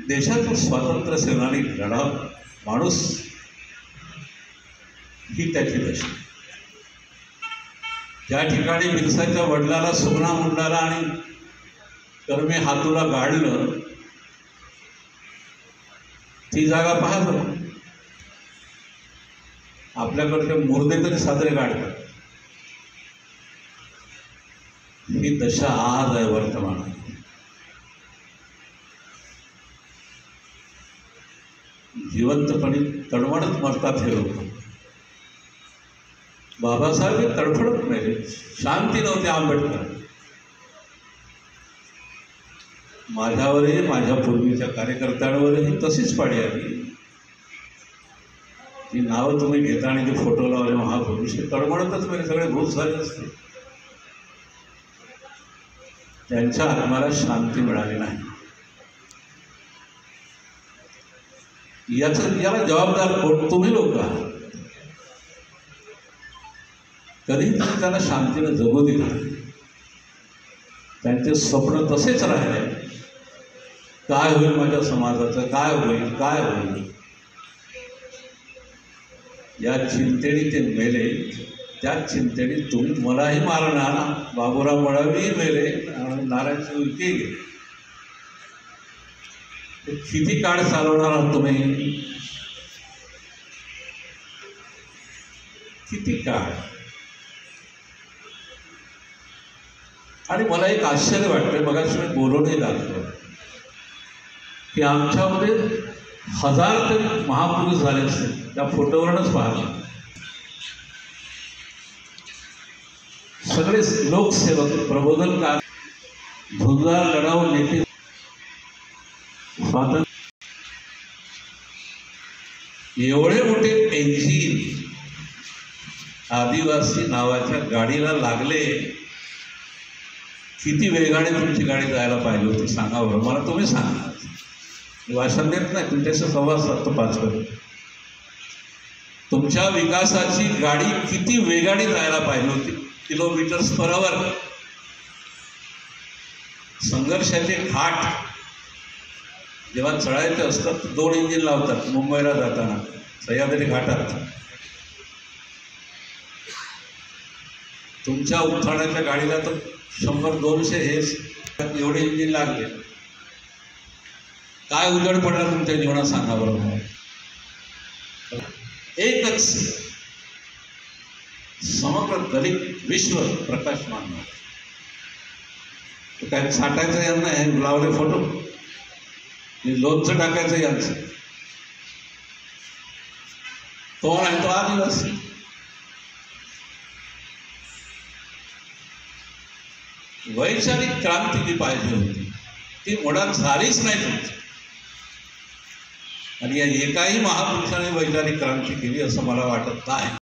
देशाचं स्वातंत्र्य सेनानी लढा माणूस ही त्याची दशा. ज्या ठिकाणी बिरसाच्या वडिलाला सुगणा मुंडाला आणि कर्मे हातूला गाडलं ती जागा पाहतो. आपल्याकडचे मुर्दे तरी साजरे काढतात. ही दशा आज आहे वर्तमानात. जिवंतपणे तडमडत मरतात हे लोक. बाबासाहेब तडफडत मेले. शांती नव्हती आंबेडकर. माझ्यावरही माझ्या पूर्वीच्या कार्यकर्त्यांवरही तशीच पाडी आली. ती नावं तुम्ही घेता आणि ते फोटो लावले महापुरुष तडमडतच मेले. सगळे भूत झाले असते. त्यांच्या आत्म्याला शांती मिळाली नाही. याला जबाबदार कोण? तुम्ही लोक आहात. कधी तुम्ही त्यांना शांतीने जगू दिलं. त्यांचे स्वप्न तसेच राहिले. काय होईल माझ्या समाजाचं, काय होईल, काय होईल या चिंतेने ते मेले. त्या चिंतेने तुम्ही मलाही मारणार. बाबूराव मळावीही मेले आणि नारायणचे उलटे गेले. किती काळ चालवणार आहात तुम्ही? किती काळ? आणि मला एक आश्चर्य वाटतं. मगाशी मी बोलूनही लागलो की आमच्यामध्ये 1000 तरी महापुरुष झाले असते. त्या फोटोवरूनच पाहतो. सगळे लोकसेवक, प्रबोधनकार, झुंजार लढाऊ नेते, स्वातंत्र्य एवढे मोठे इंजिन आदिवासी नावाच्या गाडीला लागले. किती वेगाने तुमची गाडी जायला पाहिजे होती सांगा बरं. मला तुम्ही सांगा. भाषण देत नाही, तुमच्याशी संवाद साधतो 5 मिनिट. तुमच्या विकासाची गाडी किती वेगाने जायला पाहिजे होती किलोमीटर्स/आवर. संघर्षाचे घाट जेव्हा चढायचे असतात 2 इंजिन लावतात. मुंबईला जाताना सह्याद्री घाटात तुमच्या उत्थानाच्या गाडीला तर 100-200 हे एवढे इंजिन लागले. काय उजड पडला तुमच्या जीवनात सांगा बरोबर. एकच समग्र दलित विश्व प्रकाशमान नव्हतं. काय साठायचं यांना हे लावले फोटो, लोणचं टाकायचं यांचं. कोण आहे तो? आदिवासी. वैचारिक क्रांती जी पाहिजे होती ती मुळात झालीच नाही तुमची. आणि या एकाही महापुरुषाने वैचारिक क्रांती केली असं मला वाटत नाही.